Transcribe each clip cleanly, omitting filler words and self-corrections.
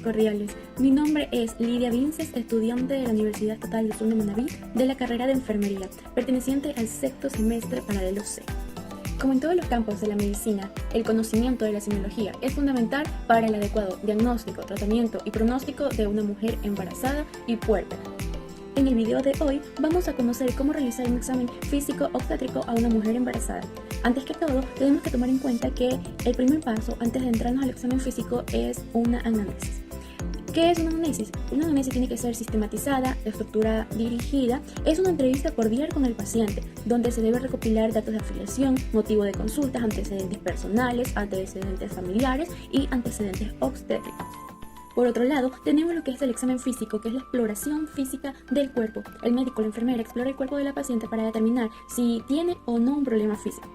cordiales. Mi nombre es Lidia Vinces, estudiante de la Universidad Estatal del Sur de Manabí, de la carrera de Enfermería, perteneciente al sexto semestre paralelo C. Como en todos los campos de la medicina, el conocimiento de la semiología es fundamental para el adecuado diagnóstico, tratamiento y pronóstico de una mujer embarazada y puérpera. En el video de hoy vamos a conocer cómo realizar un examen físico obstétrico a una mujer embarazada. Antes que todo, tenemos que tomar en cuenta que el primer paso antes de entrarnos al examen físico es una anamnesis. ¿Qué es una anamnesis? Una anamnesis tiene que ser sistematizada, de estructura dirigida. Es una entrevista cordial con el paciente, donde se debe recopilar datos de afiliación, motivo de consultas, antecedentes personales, antecedentes familiares y antecedentes obstétricos. Por otro lado, tenemos lo que es el examen físico, que es la exploración física del cuerpo. El médico o la enfermera explora el cuerpo de la paciente para determinar si tiene o no un problema físico.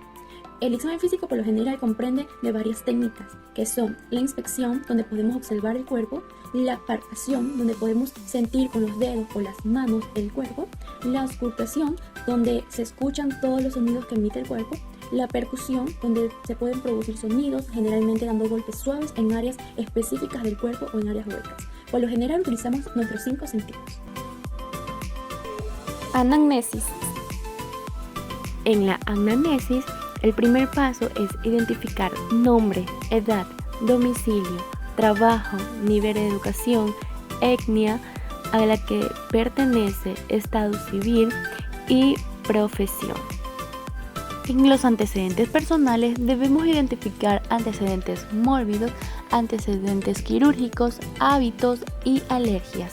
El examen físico por lo general comprende de varias técnicas, que son la inspección, donde podemos observar el cuerpo, la palpación, donde podemos sentir con los dedos o las manos el cuerpo, la auscultación, donde se escuchan todos los sonidos que emite el cuerpo, la percusión, donde se pueden producir sonidos, generalmente dando golpes suaves en áreas específicas del cuerpo o en áreas huecas. Por lo general utilizamos nuestros 5 sentidos. Anamnesis. En la anamnesis, el primer paso es identificar nombre, edad, domicilio, trabajo, nivel de educación, etnia a la que pertenece, estado civil y profesión. En los antecedentes personales debemos identificar antecedentes mórbidos, antecedentes quirúrgicos, hábitos y alergias.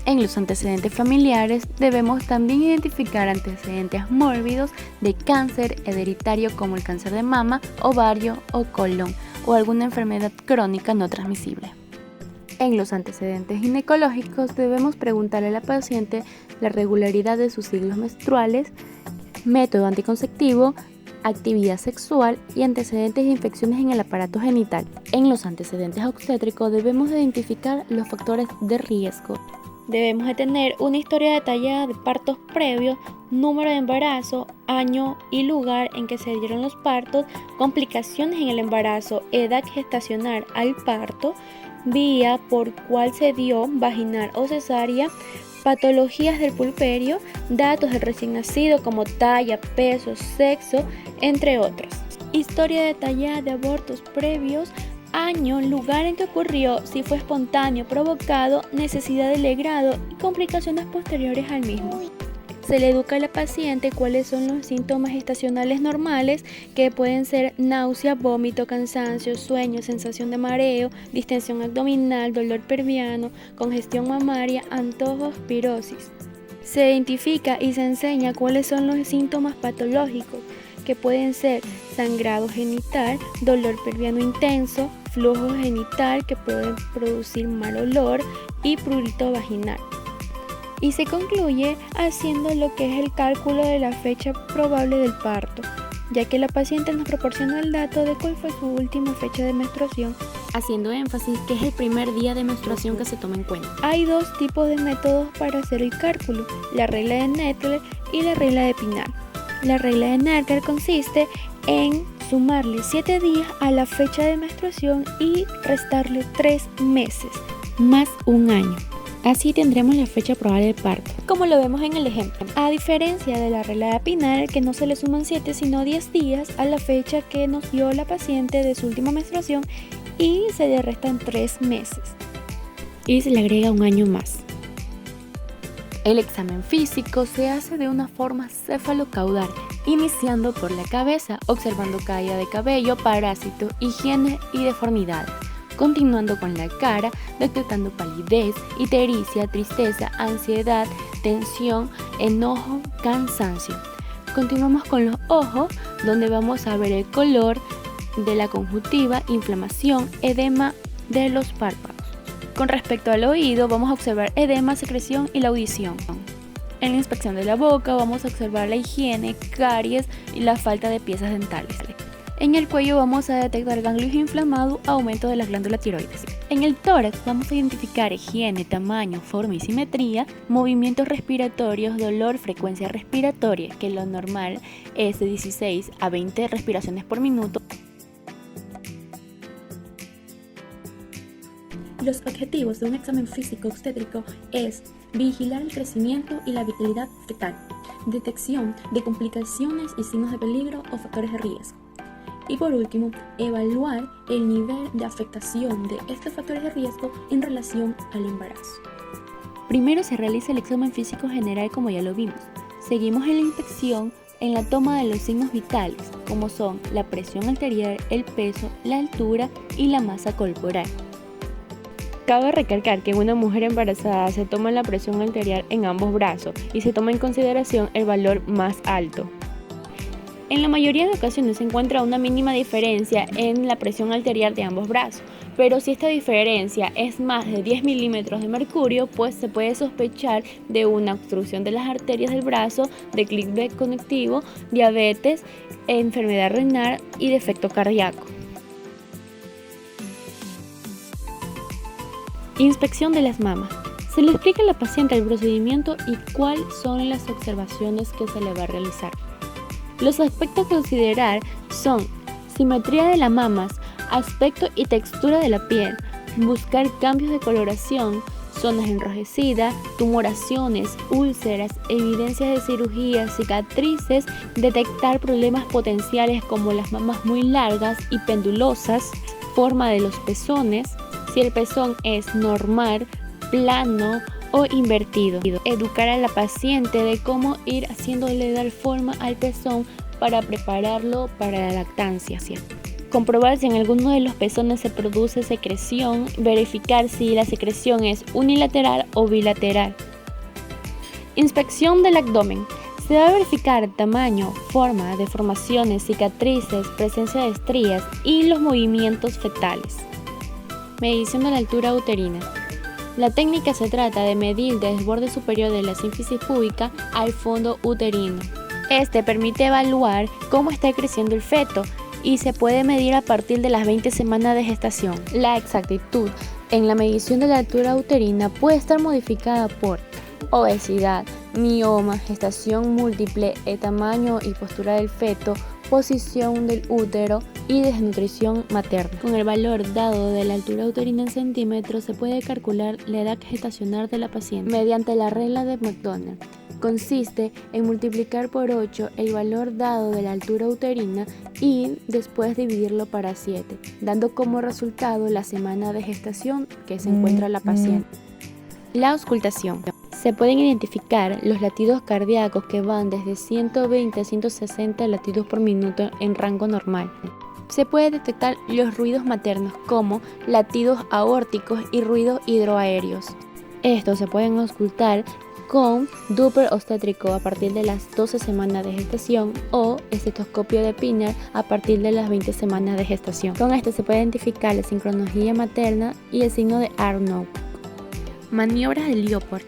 En los antecedentes familiares debemos también identificar antecedentes mórbidos de cáncer hereditario como el cáncer de mama, ovario o colon o alguna enfermedad crónica no transmisible. En los antecedentes ginecológicos debemos preguntarle a la paciente la regularidad de sus ciclos menstruales, método anticonceptivo, actividad sexual y antecedentes de infecciones en el aparato genital. En los antecedentes obstétricos debemos identificar los factores de riesgo. Debemos de tener una historia detallada de partos previos, número de embarazo, año y lugar en que se dieron los partos, complicaciones en el embarazo, edad gestacional al parto, vía por cual se dio, vaginal o cesárea, patologías del puerperio, datos del recién nacido como talla, peso, sexo, entre otros. Historia detallada de abortos previos, año, lugar en que ocurrió, si fue espontáneo, provocado, necesidad de legrado y complicaciones posteriores al mismo. Se le educa a la paciente cuáles son los síntomas gestacionales normales, que pueden ser náusea, vómito, cansancio, sueño, sensación de mareo, distensión abdominal, dolor pelviano, congestión mamaria, antojos, pirosis. Se identifica y se enseña cuáles son los síntomas patológicos, que pueden ser sangrado genital, dolor pelviano intenso, flujo genital que pueden producir mal olor y prurito vaginal. Y se concluye haciendo lo que es el cálculo de la fecha probable del parto, ya que la paciente nos proporciona el dato de cuál fue su última fecha de menstruación, Haciendo énfasis que es el primer día de menstruación que se toma en cuenta. Hay dos tipos de métodos para hacer el cálculo, la regla de Nettler y la regla de Pinal. La regla de Nettler consiste en sumarle 7 días a la fecha de menstruación y restarle 3 meses, más un año. Así tendremos la fecha probable del parto, como lo vemos en el ejemplo. A diferencia de la regla de Pinal, que no se le suman 7 sino 10 días a la fecha que nos dio la paciente de su última menstruación y se le restan 3 meses. Y se le agrega un año más. El examen físico se hace de una forma cefalocaudal, iniciando por la cabeza, observando caída de cabello, parásitos, higiene y deformidades. Continuando con la cara, detectando palidez, ictericia, tristeza, ansiedad, tensión, enojo, cansancio. Continuamos con los ojos, donde vamos a ver el color de la conjuntiva, inflamación, edema de los párpados. Con respecto al oído, vamos a observar edema, secreción y la audición. En la inspección de la boca vamos a observar la higiene, caries y la falta de piezas dentales. En el cuello vamos a detectar ganglios inflamados, aumento de la glándula tiroides. En el tórax vamos a identificar higiene, tamaño, forma y simetría, movimientos respiratorios, dolor, frecuencia respiratoria, que lo normal es de 16 a 20 respiraciones por minuto. Los objetivos de un examen físico obstétrico es vigilar el crecimiento y la vitalidad fetal, detección de complicaciones y signos de peligro o factores de riesgo. Y por último, evaluar el nivel de afectación de estos factores de riesgo en relación al embarazo. Primero se realiza el examen físico general como ya lo vimos. Seguimos en la inspección en la toma de los signos vitales, como son la presión arterial, el peso, la altura y la masa corporal. Cabe recalcar que en una mujer embarazada se toma la presión arterial en ambos brazos y se toma en consideración el valor más alto. En la mayoría de ocasiones se encuentra una mínima diferencia en la presión arterial de ambos brazos, pero si esta diferencia es más de 10 milímetros de mercurio, pues se puede sospechar de una obstrucción de las arterias del brazo, declive conectivo, diabetes, enfermedad renal y defecto cardíaco. Inspección de las mamas. Se le explica a la paciente el procedimiento y cuáles son las observaciones que se le va a realizar. Los aspectos a considerar son simetría de las mamas, aspecto y textura de la piel, buscar cambios de coloración, zonas enrojecidas, tumoraciones, úlceras, evidencias de cirugía, cicatrices, detectar problemas potenciales como las mamas muy largas y pendulosas, forma de los pezones, si el pezón es normal, plano o invertido. Educar a la paciente de cómo ir haciéndole dar forma al pezón para prepararlo para la lactancia. Comprobar si en alguno de los pezones se produce secreción, verificar si la secreción es unilateral o bilateral. Inspección del abdomen. Se va a verificar tamaño, forma, deformaciones, cicatrices, presencia de estrías y los movimientos fetales. Medición de la altura uterina. La técnica se trata de medir desde el borde superior de la sínfisis púbica al fondo uterino. Este permite evaluar cómo está creciendo el feto y se puede medir a partir de las 20 semanas de gestación. La exactitud en la medición de la altura uterina puede estar modificada por obesidad, mioma, gestación múltiple, el tamaño y postura del feto, posición del útero y desnutrición materna. Con el valor dado de la altura uterina en centímetros se puede calcular la edad gestacional de la paciente mediante la regla de McDonald. Consiste en multiplicar por 8 el valor dado de la altura uterina y después dividirlo para 7, dando como resultado la semana de gestación que se encuentra la paciente. La auscultación. Se pueden identificar los latidos cardíacos que van desde 120 a 160 latidos por minuto en rango normal. Se puede detectar los ruidos maternos como latidos aórticos y ruidos hidroaéreos. Estos se pueden auscultar con Doppler obstétrico a partir de las 12 semanas de gestación o estetoscopio de Pinner a partir de las 20 semanas de gestación. Con esto se puede identificar la sincronología materna y el signo de Arnold. Maniobras de Leopard.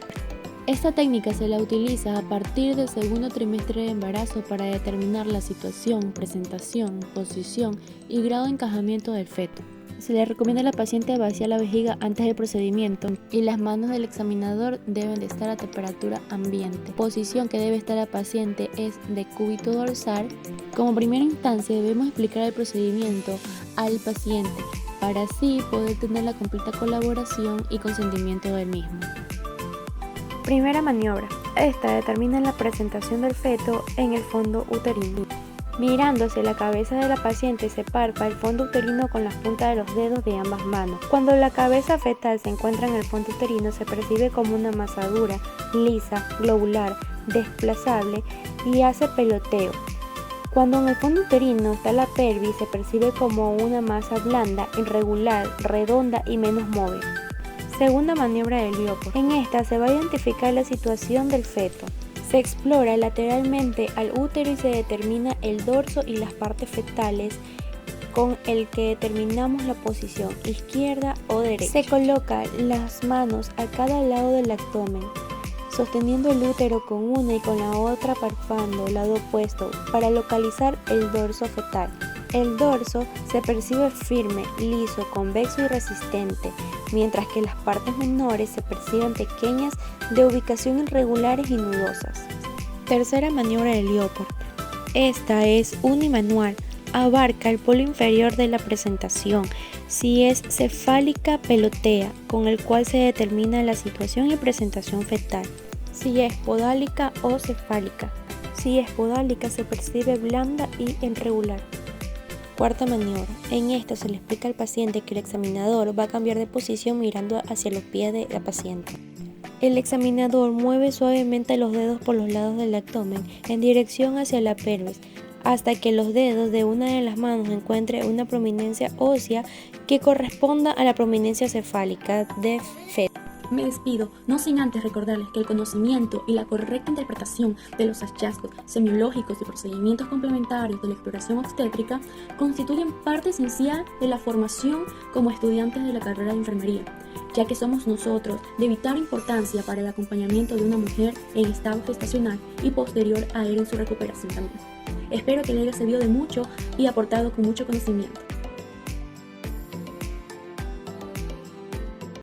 Esta técnica se la utiliza a partir del segundo trimestre de embarazo para determinar la situación, presentación, posición y grado de encajamiento del feto. Se le recomienda a la paciente vaciar la vejiga antes del procedimiento y las manos del examinador deben de estar a temperatura ambiente. Posición que debe estar la paciente es de cúbito dorsal. Como primera instancia debemos explicar el procedimiento al paciente para así poder tener la completa colaboración y consentimiento del mismo. Primera maniobra. Esta determina la presentación del feto en el fondo uterino. Mirándose la cabeza de la paciente se palpa el fondo uterino con las puntas de los dedos de ambas manos. Cuando la cabeza fetal se encuentra en el fondo uterino se percibe como una masa dura, lisa, globular, desplazable y hace peloteo. Cuando en el fondo uterino está la pelvis se percibe como una masa blanda, irregular, redonda y menos móvil. Segunda maniobra del Leopard. En esta se va a identificar la situación del feto. Se explora lateralmente al útero y se determina el dorso y las partes fetales con el que determinamos la posición izquierda o derecha. Se coloca las manos a cada lado del abdomen, sosteniendo el útero con una y con la otra palpando el lado opuesto para localizar el dorso fetal. El dorso se percibe firme, liso, convexo y resistente, mientras que las partes menores se perciben pequeñas, de ubicación irregulares y nudosas. Tercera maniobra del Leopard. Esta es unimanual, abarca el polo inferior de la presentación, Si es cefálica, pelotea, con el cual se determina la situación y presentación fetal. Si es podálica o cefálica. Si es podálica, se percibe blanda y irregular. Cuarta maniobra. En esta se le explica al paciente que el examinador va a cambiar de posición mirando hacia los pies de la paciente. El examinador mueve suavemente los dedos por los lados del abdomen en dirección hacia la pelvis, hasta que los dedos de una de las manos encuentren una prominencia ósea que corresponda a la prominencia cefálica de feto. Me despido, no sin antes recordarles que el conocimiento y la correcta interpretación de los hallazgos semiológicos y procedimientos complementarios de la exploración obstétrica constituyen parte esencial de la formación como estudiantes de la carrera de enfermería, ya que somos nosotros de vital importancia para el acompañamiento de una mujer en estado gestacional y posterior a él en su recuperación también. Espero que le haya servido de mucho y aportado con mucho conocimiento.